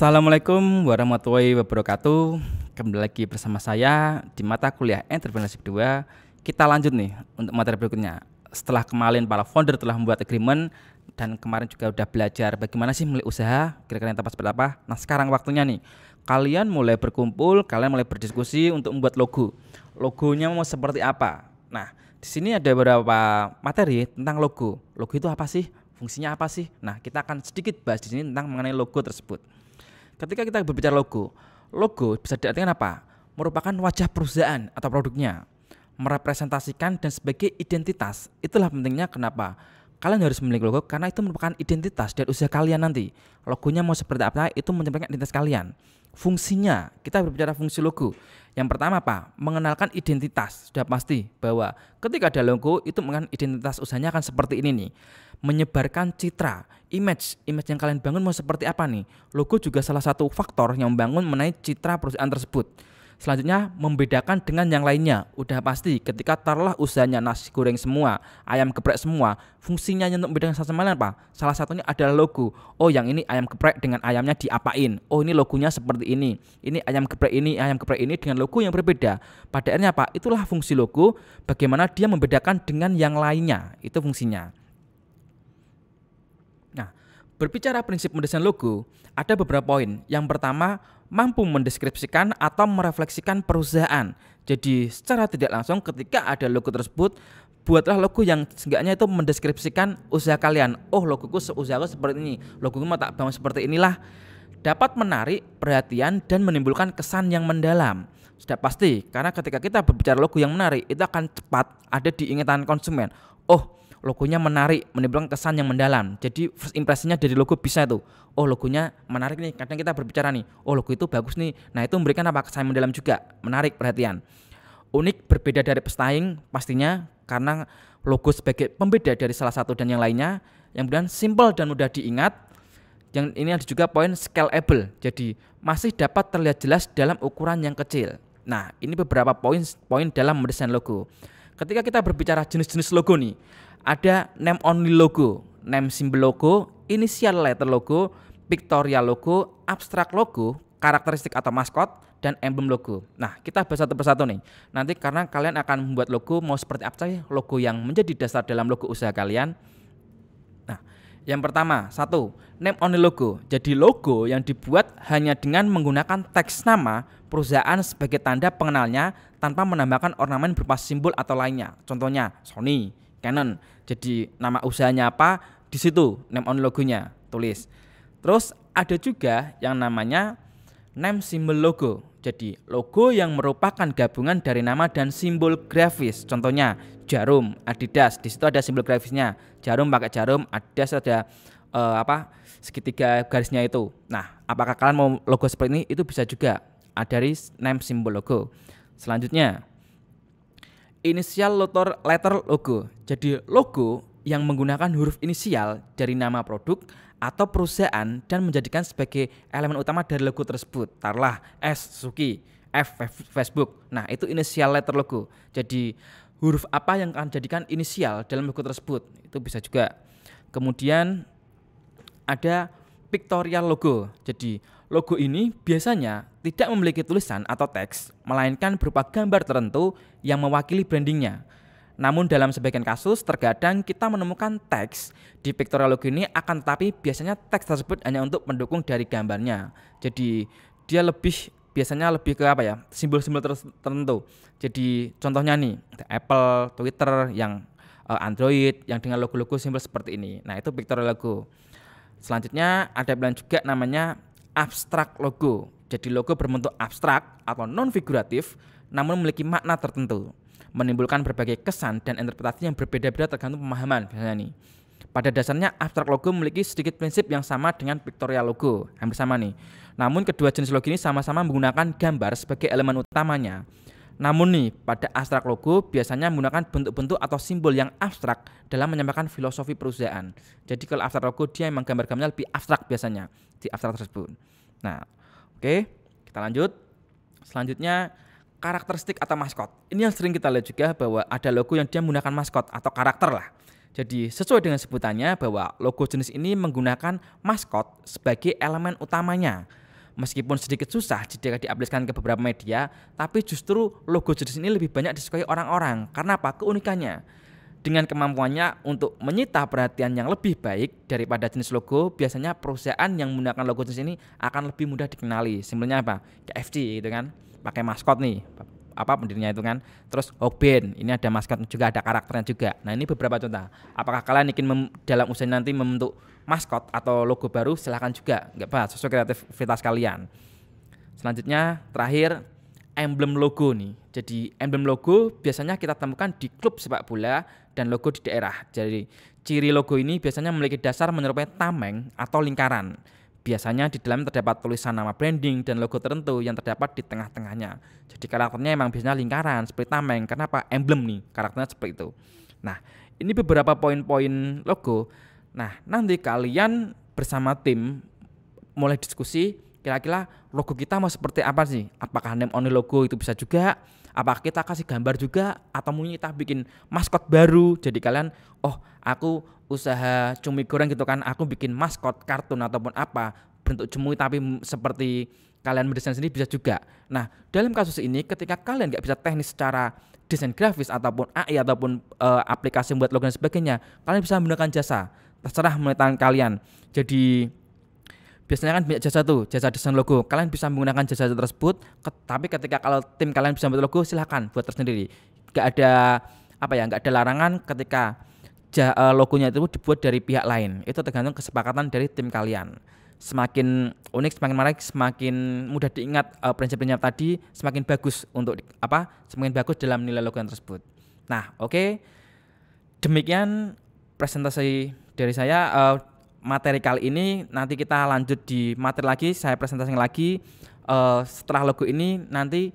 Assalamualaikum warahmatullahi wabarakatuh. Kembali lagi bersama saya di mata kuliah Entrepreneurship 2. Kita lanjut nih untuk materi berikutnya. Setelah kemarin para founder telah membuat agreement dan kemarin juga udah belajar bagaimana sih mulai usaha, kira-kira yang tepat seperti apa. Nah, sekarang waktunya nih. Kalian mulai berkumpul, kalian mulai berdiskusi untuk membuat logo. Logonya mau seperti apa? Nah, di sini ada beberapa materi tentang logo. Logo itu apa sih? Fungsinya apa sih? Nah, kita akan sedikit bahas di sini tentang mengenai logo tersebut. Ketika kita berbicara logo, logo bisa diartikan apa? Merupakan wajah perusahaan atau produknya, merepresentasikan dan sebagai identitas. Itulah pentingnya kenapa kalian harus memiliki logo, karena itu merupakan identitas dan usaha kalian nanti. Logonya mau seperti apa, itu menyampaikan identitas kalian. Fungsinya, kita berbicara fungsi logo. Yang pertama apa? Mengenalkan identitas. Sudah pasti bahwa ketika ada logo itu mengenai identitas usahanya akan seperti ini nih. Menyebarkan citra, image yang kalian bangun mau seperti apa nih? Logo juga salah satu faktor yang membangun mengenai citra perusahaan tersebut. Selanjutnya membedakan dengan yang lainnya. Udah pasti ketika taruhlah usahanya nasi goreng semua, ayam geprek semua, fungsinya untuk membedakan satu sama lain apa? Salah satunya adalah logo. Oh, yang ini ayam geprek dengan ayamnya diapain? Oh, ini logonya seperti ini. Ini ayam geprek ini dengan logo yang berbeda. Pada akhirnya apa? Itulah fungsi logo, bagaimana dia membedakan dengan yang lainnya. Itu fungsinya. Nah, berbicara prinsip mendesain logo, ada beberapa poin. Yang pertama, mampu mendeskripsikan atau merefleksikan perusahaan. Jadi secara tidak langsung ketika ada logo tersebut, buatlah logo yang seenggaknya itu mendeskripsikan usaha kalian. Oh, logoku usahaku seperti ini, logoku mau tak bangun seperti inilah. Dapat menarik perhatian dan menimbulkan kesan yang mendalam. Sudah pasti, karena ketika kita berbicara logo yang menarik, itu akan cepat ada di ingatan konsumen. Oh, logonya menarik, menimbulkan kesan yang mendalam. Jadi first impressionnya dari logo bisa tuh. Oh, logonya menarik nih. Kadang kita berbicara nih, oh logo itu bagus nih. Nah, itu memberikan apa? Kesan mendalam juga, menarik perhatian. Unik, berbeda dari pesaing pastinya, karena logo sebagai pembeda dari salah satu dan yang lainnya. Yang kemudian simple dan mudah diingat. Yang ini ada juga poin scalable. Jadi masih dapat terlihat jelas dalam ukuran yang kecil. Nah, ini beberapa poin dalam mendesain logo. Ketika kita berbicara jenis-jenis logo nih, ada name only logo, name symbol logo, initial letter logo, pictorial logo, abstract logo, karakteristik atau maskot, dan emblem logo. Nah, kita bahas satu persatu nih. Nanti karena kalian akan membuat logo mau seperti apa sih logo yang menjadi dasar dalam logo usaha kalian. Nah, yang pertama, satu, name only logo. Jadi logo yang dibuat hanya dengan menggunakan teks nama perusahaan sebagai tanda pengenalnya tanpa menambahkan ornamen berupa simbol atau lainnya. Contohnya Sony, Canon. Jadi nama usahanya apa, di situ name on logonya tulis. Terus ada juga yang namanya name symbol logo. Jadi logo yang merupakan gabungan dari nama dan simbol grafis. Contohnya jarum, Adidas. Di situ ada simbol grafisnya. Jarum pakai jarum, Adidas ada segitiga garisnya itu. Nah, apakah kalian mau logo seperti ini? Itu bisa juga dari name symbol logo. Selanjutnya inisial letter logo. Jadi logo yang menggunakan huruf inisial dari nama produk atau perusahaan dan menjadikan sebagai elemen utama dari logo tersebut. Taruhlah S Suzuki, F Facebook. Nah, itu inisial letter logo. Jadi huruf apa yang akan jadikan inisial dalam logo tersebut. Itu bisa juga. Kemudian ada pictorial logo. Jadi logo ini biasanya tidak memiliki tulisan atau teks, melainkan berupa gambar tertentu yang mewakili brandingnya. Namun dalam sebagian kasus, terkadang kita menemukan teks di pictorial logo ini, akan tetapi biasanya teks tersebut hanya untuk mendukung dari gambarnya. Jadi dia biasanya lebih ke simbol-simbol tertentu. Jadi contohnya nih, Apple, Twitter, yang Android, yang dengan logo-logo simbol seperti ini. Nah, itu pictorial logo. Selanjutnya ada pilihan juga namanya abstrak logo. Jadi logo berbentuk abstrak atau non-figuratif namun memiliki makna tertentu, menimbulkan berbagai kesan dan interpretasi yang berbeda-beda tergantung pemahaman. Biasanya nih, pada dasarnya abstrak logo memiliki sedikit prinsip yang sama dengan pictorial logo, hampir sama nih. Namun kedua jenis logo ini sama-sama menggunakan gambar sebagai elemen utamanya. Namun nih, pada abstrak logo biasanya menggunakan bentuk-bentuk atau simbol yang abstrak dalam menyampaikan filosofi perusahaan. Jadi kalau abstrak logo dia memang gambar-gambarnya lebih abstrak biasanya di abstrak tersebut. Nah, oke, kita lanjut. Selanjutnya karakteristik atau maskot. Ini yang sering kita lihat juga bahwa ada logo yang dia menggunakan maskot atau karakter lah. Jadi sesuai dengan sebutannya bahwa logo jenis ini menggunakan maskot sebagai elemen utamanya. meskipun sedikit susah jika diaplikasikan ke beberapa media, tapi justru logo jenis ini lebih banyak disukai orang-orang. Karena apa? Keunikannya. Dengan kemampuannya untuk menyita perhatian yang lebih baik daripada jenis logo, biasanya perusahaan yang menggunakan logo jenis ini akan lebih mudah dikenali. Simpelnya apa? KFC gitu kan, pakai maskot nih, apa pendirinya itu kan. Terus Hokben, ini ada maskot juga, ada karakternya juga. Nah, ini beberapa contoh. Apakah kalian ingin dalam usaha nanti membentuk maskot atau logo baru? Silahkan juga, nggak apa, sesuai kreativitas kalian. Selanjutnya, terakhir, emblem logo nih. Jadi emblem logo biasanya kita temukan di klub sepak bola dan logo di daerah. Jadi ciri logo ini biasanya memiliki dasar menyerupai tameng atau lingkaran. Biasanya di dalam terdapat tulisan nama branding dan logo tertentu yang terdapat di tengah-tengahnya. Jadi karakternya memang biasanya lingkaran seperti tameng. Kenapa? Emblem nih, karakternya seperti itu. Nah, ini beberapa poin-poin logo. Nah, nanti kalian bersama tim mulai diskusi kira-kira logo kita mau seperti apa sih? Apakah name only logo itu bisa juga? Apakah kita kasih gambar juga? Atau mungkin kita bikin maskot baru? Jadi kalian, oh aku usaha cumi goreng gitu kan, aku bikin maskot kartun ataupun apa bentuk cumi tapi seperti kalian mendesain sendiri bisa juga. Nah, dalam kasus ini ketika kalian nggak bisa teknis secara desain grafis ataupun AI ataupun aplikasi buat logo dan sebagainya, kalian bisa menggunakan jasa. Terserah mulai tangan kalian. Jadi biasanya kan banyak jasa tuh, jasa desain logo. Kalian bisa menggunakan jasa tersebut, tapi ketika kalau tim kalian bisa membuat logo, silahkan buat tersendiri. Gak ada gak ada larangan ketika logonya itu dibuat dari pihak lain. Itu tergantung kesepakatan dari tim kalian. Semakin unik, semakin menarik, semakin mudah diingat prinsip-prinsip tadi, semakin bagus untuk semakin bagus dalam nilai logo tersebut. Nah, oke. Demikian presentasi dari saya. Materi kali ini nanti kita lanjut di materi lagi, saya presentasikan lagi. Setelah logo ini nanti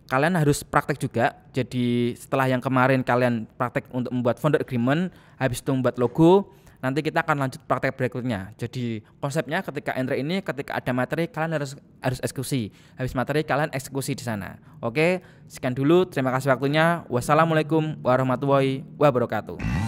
kalian harus praktek juga. Jadi setelah yang kemarin kalian praktek untuk membuat founder agreement, habis itu membuat logo, nanti kita akan lanjut praktek berikutnya. Jadi konsepnya ketika entry ini, ketika ada materi kalian harus eksekusi. Habis materi kalian eksekusi di sana. Oke, sekian dulu. Terima kasih waktunya. Wassalamualaikum warahmatullahi wabarakatuh.